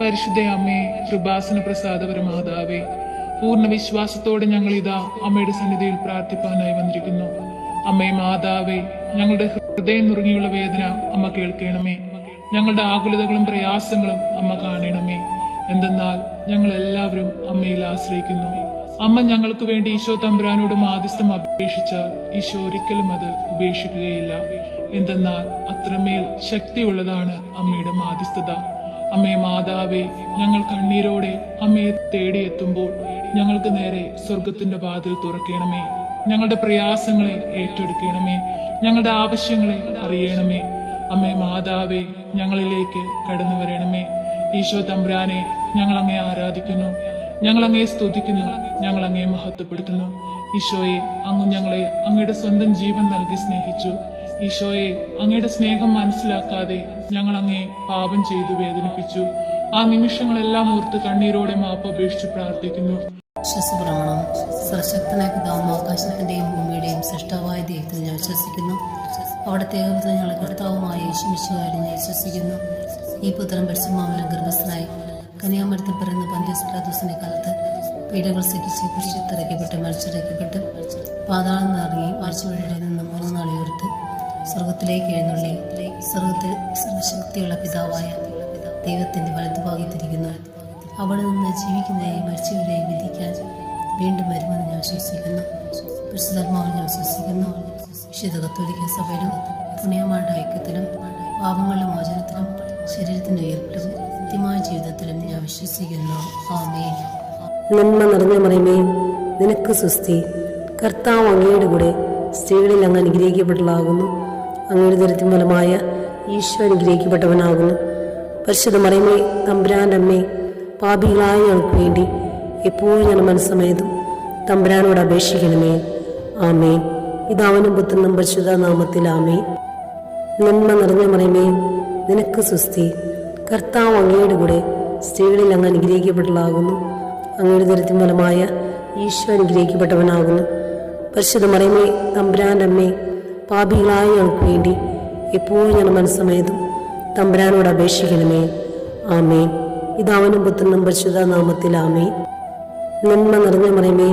പരിശുദ്ധ അമ്മേ, കൃപാസന പ്രസാദപരമാതാവേ, പൂർണ്ണ വിശ്വാസത്തോടെ ഞങ്ങൾ ഇതാ അമ്മയുടെ സന്നിധിയിൽ പ്രാർത്ഥിപ്പാനായി വന്നിരിക്കുന്നു. അമ്മേ മാതാവേ, ഞങ്ങളുടെ ഹൃദയം നുറുങ്ങിയുള്ള വേദന അമ്മ കേൾക്കണമേ. ഞങ്ങളുടെ ആകുലതകളും പ്രയാസങ്ങളും അമ്മ കാണണമേ. എന്തെന്നാൽ ഞങ്ങൾ എല്ലാവരും അമ്മയിൽ ആശ്രയിക്കുന്നു. അമ്മ ഞങ്ങൾക്ക് വേണ്ടി ഈശോ തമ്പുരാനോട് മാധ്യസ്ഥം അപേക്ഷിച്ചാൽ ഈശോ ഒരിക്കലും അത് ഉപേക്ഷിക്കുകയില്ല. എന്തെന്നാൽ അത്രമേൽ ശക്തിയുള്ളതാണ് അമ്മയുടെ മാധ്യസ്ഥത. അമ്മേ മാതാവേ, ഞങ്ങൾ കണ്ണീരോടെ അമ്മയെ തേടിയെത്തുമ്പോൾ ഞങ്ങൾക്ക് നേരെ സ്വർഗത്തിന്റെ വാതിൽ തുറക്കണമേ. ഞങ്ങളുടെ പ്രയാസങ്ങളെ ഏറ്റെടുക്കണമേ. ഞങ്ങളുടെ ആവശ്യങ്ങളെ അറിയണമേ. അമ്മേ മാതാവേ, ഞങ്ങളിലേക്ക് കടന്നു വരണമേ. ഈശോ തമ്പുരാനെ, ഞങ്ങൾ അങ്ങേ ആരാധിക്കുന്നു, ഞങ്ങൾ അങ്ങേ സ്തുതിക്കുന്നു, ഞങ്ങൾ അങ്ങേ മഹത്വപ്പെടുത്തുന്നു. ഈശോയെ, അങ്ങ് ഞങ്ങളെ അങ്ങയുടെ സ്വന്തം ജീവൻ നൽകി സ്നേഹിച്ചു. ഈശോയെ, അങ്ങയുടെ സ്നേഹം മനസ്സിലാക്കാതെ ഞങ്ങൾ അങ്ങേ പാപം ചെയ്തു വേദനിപ്പിച്ചു. ആ നിമിഷങ്ങളെല്ലാം ഓർത്ത് കണ്ണീരോടെ മാപ്പ് അപേക്ഷിച്ച് പ്രാർത്ഥിക്കുന്നു. വിശ്വസപ്രമാണം. സർവശക്തനായ പിതാവും ആകാശത്തിന്റെയും ഭൂമിയുടെയും സൃഷ്ടാവായ ദൈവത്തിൽ ഞാൻ വിശ്വസിക്കുന്നു. അവിടുത്തെ ഏകപുത്രൻ ഞങ്ങളുടെ കർത്താവുമായ യേശു മിശിഹായിൽ ഞാൻ വിശ്വസിക്കുന്നു. ഈ പുത്രൻ പരിശുദ്ധാത്മാവിനാൽ ഗർഭസ്ഥനായി കന്യാമരത്തിൽ പിറന്ന പന്തിയോസ് പിലാത്തോസിന്റെ കാലത്ത് പീഡകൾ സഹിച്ച് കുരിശിലിറക്കപ്പെട്ട് മരിച്ചിറക്കപ്പെട്ട് പാതാളം നിറങ്ങി ആഴ്ചവഴിയുടെ നിന്ന് 3 നാൾ ഉയർത്ത് സ്വർഗത്തിലേക്ക് എഴുന്നള്ളി സ്വർഗത്തിൽ സർവശക്തിയുള്ള പിതാവായ ദൈവത്തിന്റെ വലതുഭാഗത്തിരിക്കുന്നു. അവിടെ നിന്ന് ജീവിക്കുന്നവരെയും മരിച്ചവരെയും വിധിക്കാൻ വീണ്ടും വരുമെന്ന് ഞാൻ വിശ്വസിക്കുന്നു. പരിശുദ്ധാത്മാവിൽ ഞാൻ വിശ്വസിക്കുന്നു. വിശുദ്ധ കത്തോലിക്ക സഭയിലും പുണ്യമാരുടെ ഐക്യത്തിലും പാപങ്ങളുടെ മോചനത്തിലും ശരീരത്തിന്റെ ഉയർപ്പിലും നിത്യമായ ജീവിതത്തിലും ഞാൻ വിശ്വസിക്കുന്നു. ആമേൻ. നന്മ നിറഞ്ഞ മറിയമേ, നിനക്ക് സ്വസ്തി. കർത്താവ് അങ്ങയുടെ കൂടെ സ്ത്രീകളിൽ അങ്ങ് അനുഗ്രഹിക്കപ്പെട്ടതാകുന്നു. അങ്ങയുടെ ദരിദ്രം ഫലമായ ഈശോ അനുഗ്രഹിക്കപ്പെട്ടവനാകുന്നു. പരിശുദ്ധ മറിയമേ, തമ്പുരാന്റെ അമ്മേ, പാപികളായ ഞങ്ങൾക്ക് വേണ്ടി എപ്പോഴും ഞാൻ മനസ്സമേതും തമ്പുരാനോട് അപേക്ഷിക്കണമേ. ആമേൻ. പിതാവിനും പുത്രനും പരിശുദ്ധ നാമത്തിൽ ആമേൻ. നന്മ നിറഞ്ഞ മറിയമേ, നിനക്ക് സ്വസ്തി. കർത്താവ് അങ്ങയുടെ കൂടെ സ്ത്രീകളിൽ അങ്ങ് അനുഗ്രഹിക്കപ്പെട്ടതാകുന്നു. അങ്ങയുടെ ദരിദ്രം ഫലമായ ഈശോ അനുഗ്രഹിക്കപ്പെട്ടവനാകുന്നു. പരിശുദ്ധ മറിയമേ, തമ്പുരാന്റെ അമ്മേ, പാപികളായ ഞങ്ങൾക്ക് വേണ്ടി എപ്പോഴും ഞാൻ മനസ്സമേതും തമ്പുരാനോട് അപേക്ഷിക്കണമേ. ആമേൻ. പിതാവിനും പുത്രനും പരിശുദ്ധ നാമത്തിൽ ആമേൻ. നന്മ നിറഞ്ഞ മറിയമേ,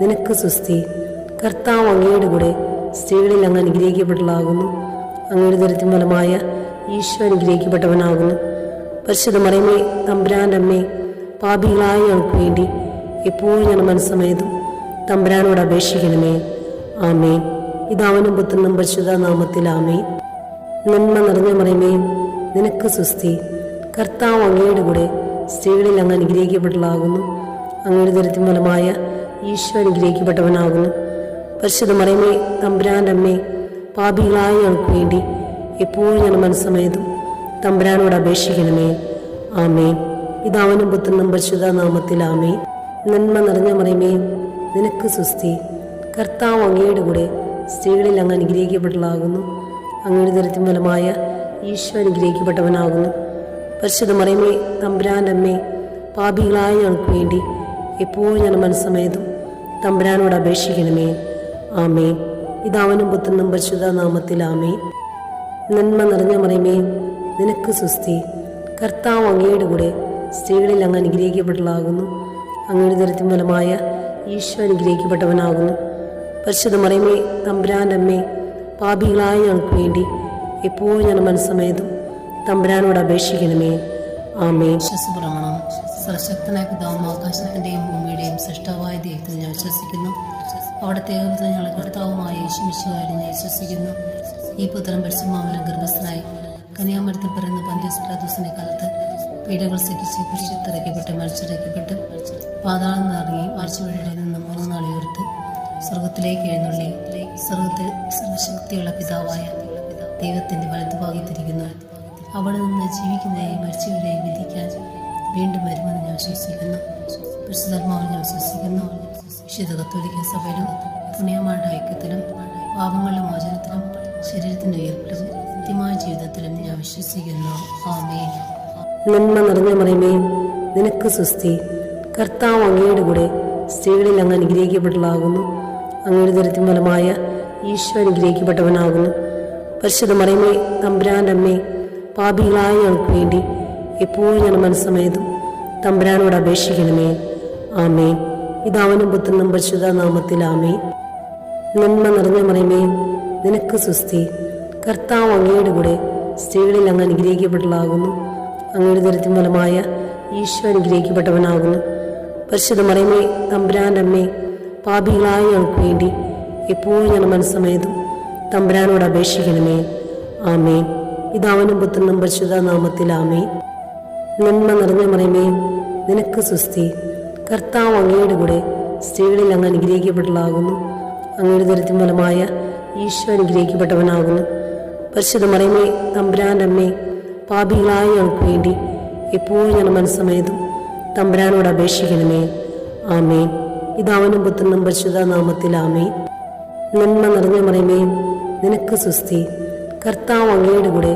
നിനക്ക് സ്വസ്തി. കർത്താവ് അങ്ങയുടെ കൂടെ സ്ത്രീകളിൽ അങ്ങ് അനുഗ്രഹിക്കപ്പെട്ടതാകുന്നു. അങ്ങയുടെ ദരിദ്രം ഫലമായ ഈശോ അനുഗ്രഹിക്കപ്പെട്ടവനാകുന്നു. പരിശുദ്ധ മറിയമേ, തമ്പുരാന്റെ അമ്മേ, പാപികളായ ഞങ്ങൾക്ക് വേണ്ടി എപ്പോഴും ഞാൻ മനസ്സമേതും തമ്പുരാനോട് അപേക്ഷിക്കണമേ. ആമേൻ. പിതാവിനും പുത്രനും പരിശുദ്ധ നാമത്തിൽ ആമേൻ. നന്മ നിറഞ്ഞ മറിയമേ, നിനക്ക് സ്വസ്തി. കർത്താവ് അങ്ങയുടെ കൂടെ സ്ത്രീകളിൽ അങ്ങ് അനുഗ്രഹിക്കപ്പെട്ടതാകുന്നു. അങ്ങയുടെ ദരിദ്രം ഫലമായ ഈശോ അനുഗ്രഹിക്കപ്പെട്ടവനാകുന്നു. പരിശുദ്ധ മറിയമേ, തമ്പുരാന്റെ അമ്മേ, പാപികളായ ഞങ്ങൾക്ക് വേണ്ടി എപ്പോഴും ഞാൻ മനസ്സമേതും തമ്പുരാനോട് അപേക്ഷിക്കണമേ. ആമേൻ. പിതാവിനും പുത്രനും പരിശുദ്ധ നാമത്തിൽ ആമേൻ. നന്മ നിറഞ്ഞ മറിയമേ, നിനക്ക് സ്വസ്തി. കർത്താവ് അങ്ങയുടെ കൂടെ സ്ത്രീകളിൽ അങ്ങ് അനുഗ്രഹിക്കപ്പെട്ടതാകുന്നു. അങ്ങയുടെ ദരിദ്രം ഫലമായ ഈശോ അനുഗ്രഹിക്കപ്പെട്ടവനാകുന്നു. പരിശുദ്ധ മറിയമേ, തമ്പുരാന്റെ അമ്മേ, പാപികളായ ഞങ്ങൾക്ക് വേണ്ടി എപ്പോഴും ഞാൻ മനസ്സമേതും തമ്പുരാനോട് അപേക്ഷിക്കണമേ. ആമേൻ. പിതാവിനും പുത്രനും പരിശുദ്ധ നാമത്തിൽ ആമേൻ. നന്മ നിറഞ്ഞ മറിയമേ, നിനക്ക് സ്വസ്തി. കർത്താവ് അങ്ങയുടെ കൂടെ സ്ത്രീകളിൽ അങ്ങ് അനുഗ്രഹിക്കപ്പെട്ടതാകുന്നു. അങ്ങയുടെ ദരിദ്രം ഫലമായ ഈശോ അനുഗ്രഹിക്കപ്പെട്ടവനാകുന്നു. പരിശുദ്ധ മറിയമേ, തമ്പുരാന്റെ അമ്മേ, പാപികളായ ഞങ്ങൾക്ക് വേണ്ടി എപ്പോഴും ഞാൻ മനസ്സമേതും തമ്പുരാനോട് അപേക്ഷിക്കണമേ. ആമേൻ. വിശ്വസപ്രമാണം. സർവശക്തനായ പിതാവും ആകാശത്തിന്റെയും ഭൂമിയുടെയും സൃഷ്ടാവായ ദൈവത്തിൽ ഞാൻ വിശ്വസിക്കുന്നു. അവിടുത്തെ ഏകപുത്രൻ ഞങ്ങളുടെ കർത്താവുമായ യേശു മിശിഹായിൽ ഞാൻ വിശ്വസിക്കുന്നു. ഈ പുത്രൻ പരിശുദ്ധാത്മാവിനാൽ ഗർഭസ്ഥനായി കന്യാമരത്തിൽ പിറന്ന പന്തിയോസ് പിലാത്തോസിന്റെ കാലത്ത് പീഡകൾ സഹിച്ച് കുരിശിലിറക്കപ്പെട്ട് മരിച്ചിറക്കപ്പെട്ട് പാതാളം നിറങ്ങി ആഴ്ചവഴിയുടെ നിന്ന് 3 നാൾ ഉയർത്ത് സ്വർഗത്തിലേക്ക് എഴുന്നള്ളി സ്വർഗത്തിൽ സർവശക്തിയുള്ള പിതാവായ ദൈവത്തിന്റെ വലതുഭാഗത്തിരിക്കുന്നു. അവിടെ നിന്ന് ജീവിക്കുന്നവരെയും മരിച്ചവരെയും വിധിക്കാൻ വീണ്ടും വരുമെന്ന് ഞാൻ വിശ്വസിക്കുന്നു. പരിശുദ്ധാത്മാവിൽ ഞാൻ വിശ്വസിക്കുന്നു. വിശുദ്ധ കത്തോലിക്ക സഭയിലും പുണ്യമാരുടെ ഐക്യത്തിലും പാപങ്ങളുടെ മോചനത്തിലും ശരീരത്തിന്റെ ഉയർപ്പിലും നിത്യമായ ജീവിതത്തിലും ഞാൻ വിശ്വസിക്കുന്നു. ആമേൻ. നന്മ നിറഞ്ഞ മറിയമേ, നിനക്ക് സ്വസ്തി. കർത്താവ് അങ്ങയുടെ കൂടെ സ്ത്രീകളിൽ അങ്ങ് അനുഗ്രഹിക്കപ്പെട്ടതാകുന്നു. അങ്ങയുടെ ദരിദ്രം ഫലമായ ഈശോ അനുഗ്രഹിക്കപ്പെട്ടവനാകുന്നു. പരിശുദ്ധ മറിയമേ, തമ്പുരാന്റെ അമ്മേ, പാപികളായ ഞങ്ങൾക്ക് വേണ്ടി എപ്പോഴും ഞാൻ മനസ്സമേതും തമ്പുരാനോട് അപേക്ഷിക്കണമേ. ആമേൻ. പിതാവിനും പുത്രനും പരിശുദ്ധ നാമത്തിൽ ആമേൻ. നന്മ നിറഞ്ഞ മറിയമേ, നിനക്ക് സുസ്തി. കർത്താവ് അങ്ങയുടെ കൂടെ സ്ത്രീകളിൽ അങ്ങ് അനുഗ്രഹിക്കപ്പെട്ടതാകുന്നു. അങ്ങയുടെ ദരിദ്രം ഫലമായ ഈശോ അനുഗ്രഹിക്കപ്പെട്ടവനാകുന്നു. പരിശുദ്ധ മറിയമേ, തമ്പുരാൻ്റെ അമ്മേ, പാപികളായ ഞങ്ങൾക്ക് വേണ്ടി എപ്പോഴും ഞാൻ മനസ്സമേതും തമ്പുരാനോട് അപേക്ഷിക്കണമേ. ആമേൻ. പിതാവിനും പുത്രനും പരിശുദ്ധ നാമത്തിൽ ആമേൻ. നന്മ നിറഞ്ഞ മറിയമേ, നിനക്ക് സുസ്തി. കർത്താവ് അങ്ങയുടെ കൂടെ സ്ത്രീകളിൽ അങ്ങ് അനുഗ്രഹിക്കപ്പെട്ടതാകുന്നു. അങ്ങയുടെ ദരിദ്രം ഫലമായ ഈശോ അനുഗ്രഹിക്കപ്പെട്ടവനാകുന്നു. പരിശുദ്ധ മറിയമേ, തമ്പുരാൻ്റെ അമ്മേ, പാപികളായ ഞങ്ങൾക്ക് വേണ്ടി എപ്പോഴും ഞാൻ മനസ്സമേതും തമ്പുരാനോട് അപേക്ഷിക്കണമേ. ആമേൻ. പിതാവിനും പുത്രനും പരിശുദ്ധ നാമത്തിൽ ആമേൻ. നന്മ നിറഞ്ഞ മറിയമേ, നിനക്ക് സുസ്തി. കർത്താവ് അങ്ങയുടെ കൂടെ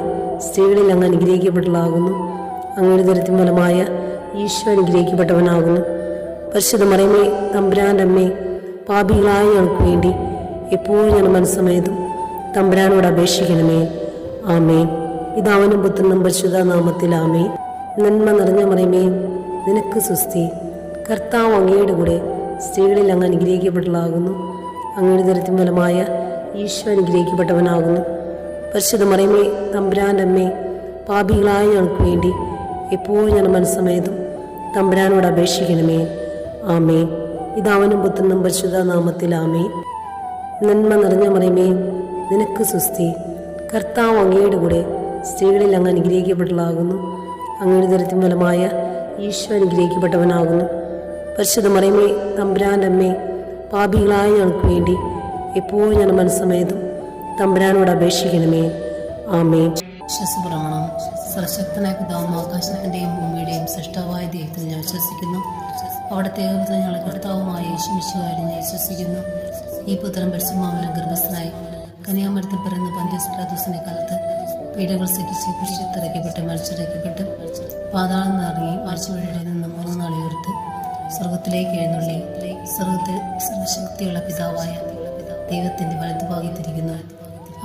സ്ത്രീകളിൽ അങ്ങ് അനുഗ്രഹിക്കപ്പെട്ടതാകുന്നു. അങ്ങയുടെ ദരിദ്രം ഫലമായ ഈശോ അനുഗ്രഹിക്കപ്പെട്ടവനാകുന്നു. പരിശുദ്ധ മറിയമേ, തമ്പുരാൻ്റെ അമ്മേ, പാപികളായ ഞങ്ങൾക്ക് വേണ്ടി എപ്പോഴും ഞാൻ മനസ്സമേതും തമ്പുരാനോട് അപേക്ഷിക്കണമേ. ആമേൻ. പിതാവിനും പുത്രനും പരിശുദ്ധ നാമത്തിൽ ആമേൻ. നന്മ നിറഞ്ഞ മറിയമേ, നിനക്ക് സുസ്തി. കർത്താവ് അങ്ങയുടെ കൂടെ സ്ത്രീകളിൽ അങ്ങ് അനുഗ്രഹിക്കപ്പെട്ടതാകുന്നു. അങ്ങയുടെ ദരിദ്രം ഫലമായ ഈശോ അനുഗ്രഹിക്കപ്പെട്ടവനാകുന്നു. പരിശുദ്ധ മറിയമേ, തമ്പുരാൻ്റെ അമ്മേ, പാപികളായ ഞങ്ങൾക്ക് വേണ്ടി എപ്പോഴും ഞാൻ മനസ്സമേതും തമ്പുരാനോട് അപേക്ഷിക്കണമേ. ആമേൻ. പിതാവിനും പുത്രനും പരിശുദ്ധ നാമത്തിൽ ആമേൻ. നന്മ നിറഞ്ഞ മറിയമേ, നിനക്ക് സുസ്തി. കർത്താവ് അങ്ങയുടെ കൂടെ സ്ത്രീകളിൽ അങ്ങ് അനുഗ്രഹിക്കപ്പെട്ടതാകുന്നു. അങ്ങയുടെ ദരിദ്രം ഫലമായ ഈശോ അനുഗ്രഹിക്കപ്പെട്ടവനാകുന്നു. പരിശുദ്ധ മറിയമേ, തമ്പുരാൻ്റെ അമ്മേ, പാപികളായ ഞങ്ങൾക്ക് വേണ്ടി എപ്പോഴും ഞാൻ മനസ്സമേതും തമ്പുരാനോട് അപേക്ഷിക്കണമേ. ആമേൻ. വിശ്വസപ്രമാണം. സർവശക്തനായ പിതാവും ആകാശത്തിൻ്റെയും ഭൂമിയുടെയും സൃഷ്ടാവായ ദൈവത്തിൽ ഞാൻ വിശ്വസിക്കുന്നു. അവിടുത്തെ ഏകപുത്രൻ ഞങ്ങളുടെ കർത്താവുമായ യേശുമിശിഹായിൽ ഞാൻ വിശ്വസിക്കുന്നു. ഈ പുത്രൻ പരിശുദ്ധാത്മാവിനാൽ ഗർഭസ്ഥനായി കന്യാമരത്തിൽ പിറന്ന പന്തിയോസ് പിലാത്തോസിന്റെ കാലത്ത് പീഡകൾ സഹിച്ച് കുരിശിൽ മരിച്ചിറക്കപ്പെട്ട് പാതാളം നിറങ്ങി മരിച്ചവരുടെ നിന്ന് 3 നാൾ ഉയർത്ത് സ്വർഗത്തിലേക്ക് എഴുന്നള്ളി സ്വർഗത്തിൽ സർവശക്തിയുള്ള പിതാവായ ദൈവത്തിന്റെ വലതുഭാഗത്തിരിക്കുന്നു.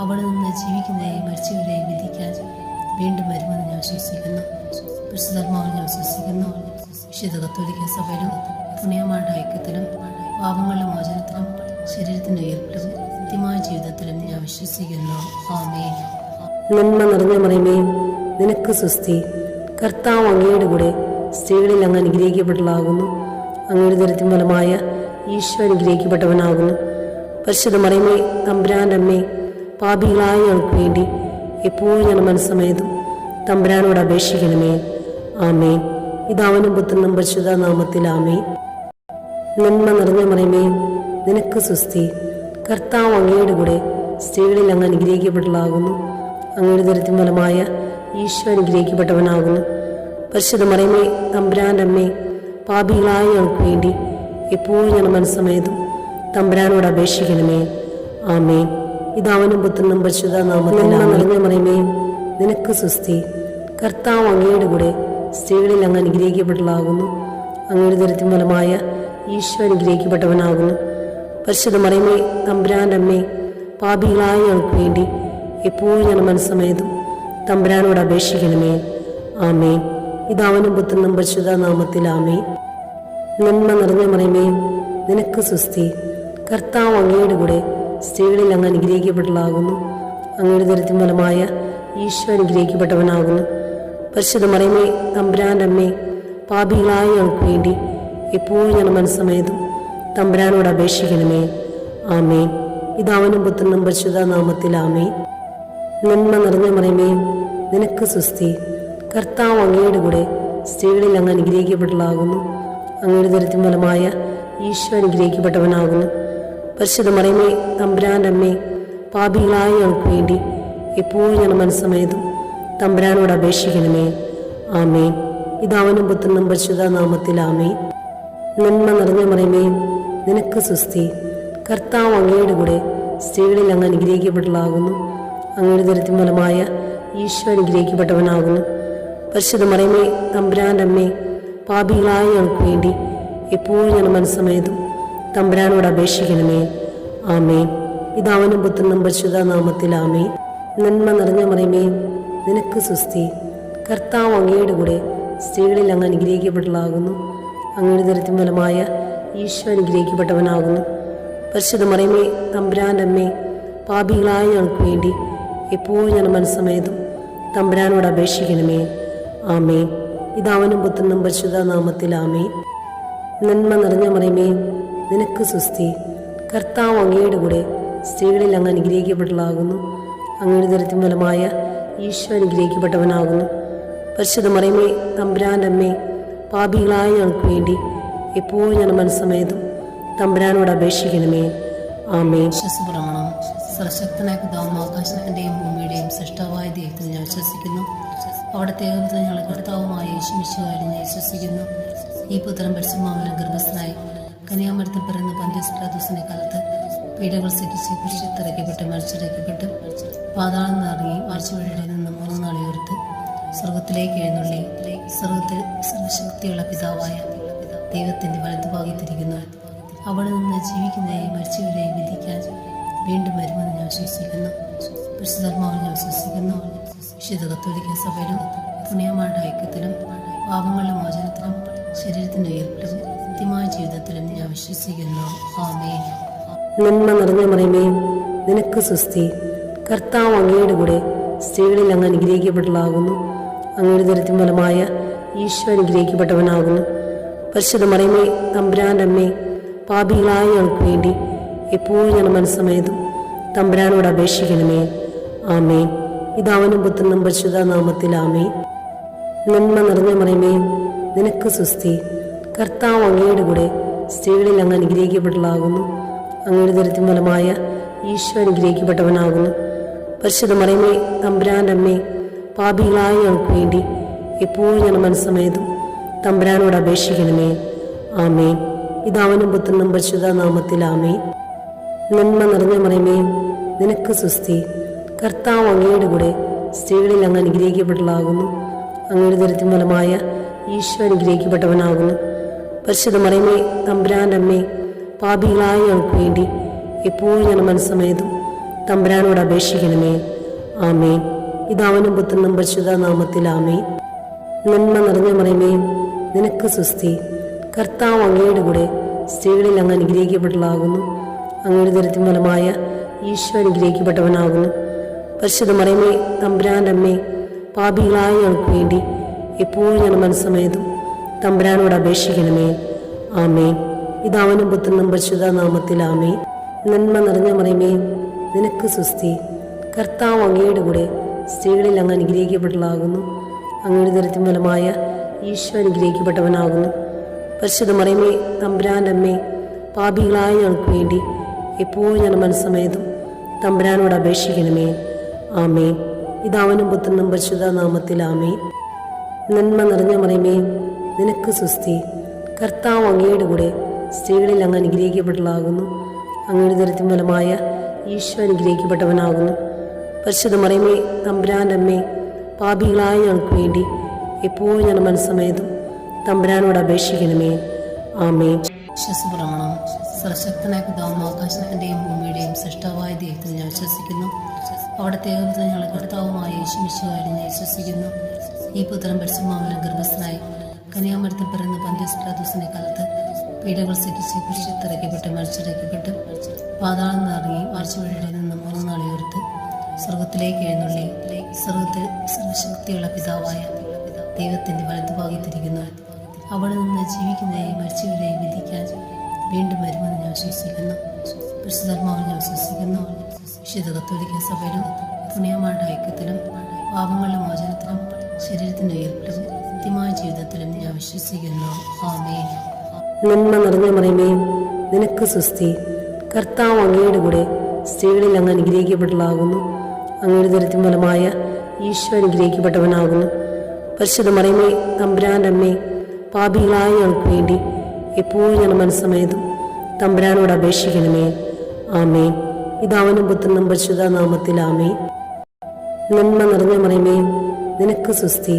അവിടെ നിന്ന് ജീവിക്കുന്നവരെയും മരിച്ചവരെയും വിധിക്കാൻ വീണ്ടും വരുമെന്ന് ഞാൻ വിശ്വസിക്കുന്നു. പരിശുദ്ധാത്മാവിൽ ഞാൻ വിശ്വസിക്കുന്നു. വിശുദ്ധ കത്തോലിക്ക സഭയിലും പുണ്യമാരുടെ ഐക്യത്തിലും പാപങ്ങളുടെ മോചനത്തിലും ശരീരത്തിന്റെ ഉയർപ്പിലും നിത്യമായ ജീവിതത്തിലും ഞാൻ വിശ്വസിക്കുന്നു. ആമേൻ. നന്മ നിറഞ്ഞ മറിയമേ, നിനക്ക് സുസ്തി. കർത്താവ് അങ്ങയുടെ കൂടെ സ്ത്രീകളിൽ അങ്ങ് അനുഗ്രഹിക്കപ്പെട്ടതാകുന്നു. അങ്ങയുടെ ദരിദ്രം ഫലമായ ഈശോ അനുഗ്രഹിക്കപ്പെട്ടവനാകുന്നു. പരിശുദ്ധ മറിയമേ, തമ്പുരാൻ്റെ അമ്മേ, പാപികളായ ഞങ്ങൾക്ക് വേണ്ടി എപ്പോഴും ഞാൻ മനസ്സമേതും തമ്പുരാനോട് അപേക്ഷിക്കണമേ. ആമേൻ. പിതാവിനും പുത്രനും പരിശുദ്ധ നാമത്തിൽ ആമേൻ. നന്മ നിറഞ്ഞ മറിയമേ, നിനക്ക് സുസ്തി. കർത്താവ് അങ്ങയുടെ കൂടെ സ്ത്രീകളിൽ അങ്ങ് അനുഗ്രഹിക്കപ്പെട്ടതാകുന്നു. അങ്ങയുടെ ദരിദ്രം ഫലമായ ഈശോ അനുഗ്രഹിക്കപ്പെട്ടവനാകുന്നു. പരിശുദ്ധ മറിയമേ, തമ്പുരാൻ്റെ അമ്മേ, പാപികളായ ഞങ്ങൾക്ക് വേണ്ടി എപ്പോഴും ഞാൻ മനസ്സമേതും തമ്പുരാനോട് അപേക്ഷിക്കണമേ. ആമേൻ. പിതാവിനും പുത്രനും പരിശുദ്ധ നാമത്തിൽ നിറഞ്ഞ മറിയമേ, നിനക്ക് സുസ്തി. കർത്താവ് അങ്ങയുടെ കൂടെ സ്ത്രീകളിൽ അങ്ങ് അനുഗ്രഹിക്കപ്പെട്ടതാകുന്നു. അങ്ങയുടെ ദരിദ്രം ഫലമായ ഈശോ അനുഗ്രഹിക്കപ്പെട്ടവനാകുന്നു. പരിശുദ്ധ മറിയമേ, തമ്പുരാൻ്റെ അമ്മേ, പാപികളായ ഞങ്ങൾക്ക് വേണ്ടി എപ്പോഴും ഞാൻ മനസ്സമേതും തമ്പുരാനോട് അപേക്ഷിക്കണമേ. ആമേൻ. പിതാവിനും പുത്രനും പരിശുദ്ധ നാമത്തിൽ ആമേൻ. നന്മ നിറഞ്ഞ മറിയമേ, നിനക്ക് സുസ്തി. കർത്താവ് അങ്ങയുടെ കൂടെ സ്ത്രീകളിൽ അങ്ങ് അനുഗ്രഹിക്കപ്പെട്ടതാകുന്നു. അങ്ങയുടെ ദരിദ്രം ഫലമായ ഈശോ അനുഗ്രഹിക്കപ്പെട്ടവനാകുന്നു. പരിശുദ്ധ മറിയമേ, തമ്പുരാൻ്റെ അമ്മേ, പാപികളായ ഞങ്ങൾക്ക് വേണ്ടി എപ്പോഴും ഞാൻ മനസ്സമേതും തമ്പുരാനോട് അപേക്ഷിക്കണമേ. ആമേൻ. പിതാവിനും പുത്രനും പരിശുദ്ധ നാമത്തിൽ ആമേൻ. നന്മ നിറഞ്ഞ മറിയമേ, നിനക്ക് സുസ്തി. കർത്താവ് അങ്ങയുടെ കൂടെ സ്ത്രീകളിൽ അങ്ങ് അനുഗ്രഹിക്കപ്പെട്ടതാകുന്നു. അങ്ങയുടെ ദരിദ്രം ഫലമായ ഈശോ അനുഗ്രഹിക്കപ്പെട്ടവനാകുന്നു. പരിശുദ്ധ മറിയമേ, തമ്പുരാൻ്റെ അമ്മേ, പാപികളായ ഞങ്ങൾക്ക് വേണ്ടി എപ്പോഴും ഞാൻ മനസ്സമേതും തമ്പുരാനോട് അപേക്ഷിക്കണമേ. ആമേൻ. പിതാവിനും പുത്രനും പരിശുദ്ധ നാമത്തിൽ ആമേൻ. നന്മ നിറഞ്ഞ മറിയമേ, നിനക്ക് സുസ്തി. കർത്താവ് അങ്ങയുടെ കൂടെ സ്ത്രീകളിൽ അങ്ങ് അനുഗ്രഹിക്കപ്പെട്ടതാകുന്നു. അങ്ങയുടെ ദരിദ്രം ഫലമായ ഈശോ അനുഗ്രഹിക്കപ്പെട്ടവനാകുന്നു. പരിശുദ്ധ മറിയമേ, തമ്പുരാൻ്റെ അമ്മേ, പാപികളായ ഞങ്ങൾക്ക് വേണ്ടി എപ്പോഴും ഞാൻ മനസ്സമേതും തമ്പുരാനോട് അപേക്ഷിക്കണമേ. ആമേൻ. പിതാവിനും പുത്രനും പരിശുദ്ധ നാമത്തിൽ ആമേൻ. നന്മ നിറഞ്ഞ മറിയമേ, നിനക്ക് സുസ്തി. കർത്താവ് അങ്ങയുടെ കൂടെ സ്ത്രീകളിൽ അങ്ങ് അനുഗ്രഹിക്കപ്പെട്ടവളാകുന്നു. അങ്ങയുടെ ദുരിതത്തിൻ ഫലമായ ഈശോ അനുഗ്രഹിക്കപ്പെട്ടവനാകുന്നു. പരിശുദ്ധ മറിയമേ, തമ്പുരാൻ്റെ അമ്മേ, പാപികളായ ഞങ്ങൾക്ക് വേണ്ടി എപ്പോഴും ഞാൻ മനസ്സമേതും തമ്പുരാനോട് അപേക്ഷിക്കണമേ. ആമേൻ. പിതാവിനും പുത്രനും പരിശുദ്ധ നാമത്തിൽ ആമേൻ. നന്മ നിറഞ്ഞ മറിയമേ, നിനക്ക് സുസ്തി. കർത്താവ് അങ്ങയുടെ കൂടെ സ്ത്രീകളിൽ അങ്ങ് അനുഗ്രഹിക്കപ്പെട്ടവളാകുന്നു. അങ്ങയുടെ ദുരിതത്തിൻ ഫലമായ ഈശോ അനുഗ്രഹിക്കപ്പെട്ടവനാകുന്നു. പരിശുദ്ധ മറിയമേ, തമ്പുരാൻ്റെ അമ്മേ, പാപികളായ ഞങ്ങൾക്ക് വേണ്ടി എപ്പോഴും ഞാൻ മനസ്സമേതും തമ്പുരാനോട് അപേക്ഷിക്കണമേ. ആമേൻ. വിശ്വാസപ്രമാണം. സർവശക്തനായ പിതാവും ആകാശത്തിൻ്റെയും ഭൂമിയുടെയും സൃഷ്ടാവായ ദൈവത്തിൽ ഞാൻ വിശ്വസിക്കുന്നു. അവിടുത്തെ ഏകപുത്രൻ ഞങ്ങളുടെ കർത്താവുമായ യേശു മിശിഹായിൽ ഞാൻ വിശ്വസിക്കുന്നു. ഈ പുത്രൻ പരിശുദ്ധാത്മാവിനാൽ ഗർഭസ്ഥനായി കന്യാമരത്തിൽ പിറന്ന പന്തിയോസ് പിലാത്തോസിന്റെ കാലത്ത് പീഡകൾ സഹിച്ച് കുരിശിലിറക്കപ്പെട്ട് മരിച്ചിറക്കപ്പെട്ട് പാതാളം നിറങ്ങി ആഴ്ചവഴിയുടെ നിന്ന് 3 നാൾ ഉയർത്ത് സ്വർഗത്തിലേക്ക് എഴുന്നള്ളി സ്വർഗത്തിൽ സർവശക്തിയുള്ള പിതാവായ ദൈവത്തിന്റെ വലതുഭാഗത്തിരിക്കുന്നു. അവിടെ നിന്ന് ജീവിക്കുന്നവരെയും മരിച്ചവരെയും വിധിക്കാൻ വീണ്ടും വരുമെന്ന് ഞാൻ വിശ്വസിക്കുന്നു. പരിശുദ്ധാത്മാവിൽ ഞാൻ വിശ്വസിക്കുന്നു. വിശുദ്ധ കത്തോലിക്ക സഭയിലും പുണ്യമാരുടെ ഐക്യത്തിലും പാപങ്ങളുടെ മോചനത്തിലും ശരീരത്തിന്റെ ഉയർപ്പിലും നിത്യമായ ജീവിതത്തിലും ഞാൻ വിശ്വസിക്കുന്നു. ആമേൻ. നന്മ നിറഞ്ഞ മറിയമേ, നിനക്ക് സുസ്തി. കർത്താവ് അങ്ങയുടെ കൂടെ സ്ത്രീകളിൽ അങ്ങ് അനുഗ്രഹിക്കപ്പെട്ടവളാകുന്നു. അങ്ങയുടെ ദുരിതത്തിൻ ഫലമായ ഈശോ അനുഗ്രഹിക്കപ്പെട്ടവനാകുന്നു. പരിശുദ്ധ മറിയമേ, തമ്പുരാൻ്റെ അമ്മേ, പാപികളായ ഞങ്ങൾക്ക് വേണ്ടി എപ്പോഴും ഞാൻ മനസ്സമേതും തമ്പുരാനോട് അപേക്ഷിക്കണമേ. ആമേൻ. പിതാവിനും പുത്രനും പരിശുദ്ധ നാമത്തിൽ ആമേൻ. നന്മ നിറഞ്ഞ മറിയമേ, നിനക്ക് സുസ്തി. കർത്താവ് അങ്ങയുടെ കൂടെ സ്ത്രീകളിൽ അങ്ങ് അനുഗ്രഹിക്കപ്പെട്ടവളാകുന്നു. അങ്ങയുടെ ദുരിതത്തിൻ ഫലമായ ഈശോ അനുഗ്രഹിക്കപ്പെട്ടവനാകുന്നു. പരിശുദ്ധ മറിയമേ, തമ്പുരാൻ്റെ അമ്മേ, പാപികളായ ഞങ്ങൾക്ക് വേണ്ടി എപ്പോഴും ഞാൻ മനസ്സമേതും തമ്പുരാനോട് അപേക്ഷിക്കണമേ. ആമേൻ. പിതാവിനും പുത്രനും പരിശുദ്ധ നാമത്തിൽ ആമേൻ. നന്മ നിറഞ്ഞ മറിയമേ, നിനക്ക് സുസ്തി. കർത്താവ് അങ്ങയുടെ കൂടെ സ്ത്രീകളിൽ അങ്ങ് അനുഗ്രഹിക്കപ്പെട്ടവളാകുന്നു. അങ്ങയുടെ ദുരിതത്തിൻ ഫലമായ ഈശോ അനുഗ്രഹിക്കപ്പെട്ടവനാകുന്നു. പരിശുദ്ധ മറിയമേ, തമ്പുരാൻ്റെ അമ്മേ, പാപികളായ ഞങ്ങൾക്ക് വേണ്ടി എപ്പോഴും ഞാൻ മനസ്സമേതും തമ്പുരാനോട് അപേക്ഷിക്കണമേ. ആമേൻ. പിതാവിനും പുത്രനും പരിശുദ്ധ നാമത്തിൽ ആമേൻ. നന്മ നിറഞ്ഞ മറിയമേ, നിനക്ക് സുസ്തി. കർത്താവ് അങ്ങയുടെ കൂടെ സ്ത്രീകളിൽ അങ്ങ് അനുഗ്രഹിക്കപ്പെട്ടവളാകുന്നു. അങ്ങയുടെ ദുരിതത്തിൻ ഫലമായ ഈശോ അനുഗ്രഹിക്കപ്പെട്ടവനാകുന്നു. പരിശുദ്ധ മറിയമേ, തമ്പുരാൻ്റെ അമ്മേ, പാപികളായ ഞങ്ങൾക്ക് വേണ്ടി എപ്പോഴും ഞാൻ മനസ്സമേതും തമ്പുരാനോട് അപേക്ഷിക്കണമേ. ആമേൻ. പിതാവിനും പുത്രനും പരിശുദ്ധ നാമത്തിൽ ആമേൻ. നന്മ നിറഞ്ഞ മറിയമേ, നിനക്ക് സുസ്തി. കർത്താവ് അങ്ങയുടെ കൂടെ സ്ത്രീകളിൽ അങ്ങ് അനുഗ്രഹിക്കപ്പെട്ടവളാകുന്നു. അങ്ങയുടെ ദുരിതത്തിൻ ഫലമായ ഈശോ അനുഗ്രഹിക്കപ്പെട്ടവനാകുന്നു. പരിശുദ്ധ മറിയമേ, തമ്പുരാൻ്റെ അമ്മേ, പാപികളായ ഞങ്ങൾക്ക് വേണ്ടി എപ്പോഴും ഞാൻ മനസ്സമേതും തമ്പുരാനോട് അപേക്ഷിക്കണമേ. ആമേൻ. പിതാവിനും പുത്രനും പരിശുദ്ധ നാമത്തിൽ ആമേൻ. നന്മ നിറഞ്ഞ മറിയമേ, നിനക്ക് സുസ്തി. കർത്താവ് അങ്ങയുടെ കൂടെ സ്ത്രീകളിൽ അങ്ങ് അനുഗ്രഹിക്കപ്പെട്ടവളാകുന്നു. അങ്ങയുടെ ദുരിതത്തിൻ ഫലമായ ഈശോ അനുഗ്രഹിക്കപ്പെട്ടവനാകുന്നു. പരിശുദ്ധ മറിയമേ, തമ്പുരാൻ്റെ അമ്മേ, പാപികളായ ഞങ്ങൾക്ക് വേണ്ടി എപ്പോഴും ഞാൻ മനസ്സമേതും തമ്പുരാനോട് അപേക്ഷിക്കണമേ. ആമേൻ. വിശ്വാസപ്രമാണം. സർവശക്തനായ പിതാവും ആകാശത്തിൻ്റെയും ഭൂമിയുടെയും സൃഷ്ടാവായ ദൈവത്തിൽ ഞാൻ വിശ്വസിക്കുന്നു. അവിടുത്തെ ഏകപുത്രൻ ഞങ്ങളുടെ കർത്താവുമായ യേശു മിശിഹായിൽ ഞാൻ വിശ്വസിക്കുന്നു. ഈ പുത്രൻ പരിശുദ്ധാത്മാവിനാൽ ഗർഭസ്ഥനായി കന്യാമരത്തിൽ പിറന്ന പന്തിയോസ് പിലാത്തോസിന്റെ കാലത്ത് പീഡകൾ സഹിച്ച് കുരിശിലിറക്കപ്പെട്ട് മരിച്ചിറക്കപ്പെട്ട് പാതാളം നിറങ്ങി ആഴ്ചവഴിയുടെ നിന്ന് 3 നാൾ ഉയർത്ത് സ്വർഗത്തിലേക്ക് എഴുന്നള്ളി സ്വർഗത്തിൽ സർവശക്തിയുള്ള പിതാവായ ദൈവത്തിന്റെ വലതുഭാഗത്തിരിക്കുന്നു. അവിടെ നിന്ന് ജീവിക്കുന്നവരെയും മരിച്ചവരെയും വിധിക്കാൻ വീണ്ടും വരുമെന്ന് ഞാൻ വിശ്വസിക്കുന്നു. പരിശുദ്ധാത്മാവിൽ ഞാൻ വിശ്വസിക്കുന്നു. വിശുദ്ധ കത്തോലിക്ക സഭയിലും പുണ്യമാരുടെ ഐക്യത്തിലും പാപങ്ങളുടെ മോചനത്തിലും ശരീരത്തിന്റെ ഉയർപ്പിലും നിത്യമായ ജീവിതത്തിലും ഞാൻ വിശ്വസിക്കുന്നു. ആമേൻ. നന്മ നിറഞ്ഞ മറിയമേ, നിനക്ക് സുസ്തി. കർത്താവ് അങ്ങയുടെ കൂടെ സ്ത്രീകളിൽ അങ്ങ് അനുഗ്രഹിക്കപ്പെട്ടവളാകുന്നു. അങ്ങയുടെ ദുരിതത്തിൻ ഫലമായ ഈശോ അനുഗ്രഹിക്കപ്പെട്ടവനാകുന്നു. പരിശുദ്ധ മറിയമേ, തമ്പുരാൻ്റെ അമ്മേ, പാപികളായ ഞങ്ങൾക്ക് വേണ്ടി എപ്പോഴും ഞാൻ മനസ്സമേതും തമ്പുരാനോട് അപേക്ഷിക്കണമേ. ആമേൻ. പിതാവിനും പുത്രനും പരിശുദ്ധ നാമത്തിൽ ആമേൻ. നന്മ നിറഞ്ഞ മറിയമേ, നിനക്ക് സുസ്തി.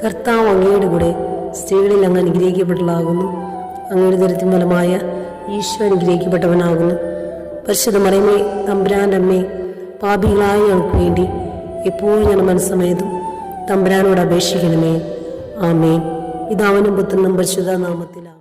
കർത്താവ് അങ്ങയുടെ കൂടെ സ്ത്രീകളിൽ അങ്ങ് അനുഗ്രഹിക്കപ്പെട്ടവളാകുന്നു. അങ്ങയുടെ ദുരിതത്തിൻ ഫലമായ ഈശോ അനുഗ്രഹിക്കപ്പെട്ടവനാകുന്നു. പരിശുദ്ധ മറിയമേ, തമ്പുരാൻ്റെ അമ്മേ, പാപികളായ ഞങ്ങൾക്ക് വേണ്ടി എപ്പോഴും ഞാൻ മനസ്സമേതും തമ്പുരാനോട് അപേക്ഷിക്കണമേ. ആമേൻ. പിതാവിനും പുത്രനും പരിശുദ്ധ നാമത്തിലാണ്.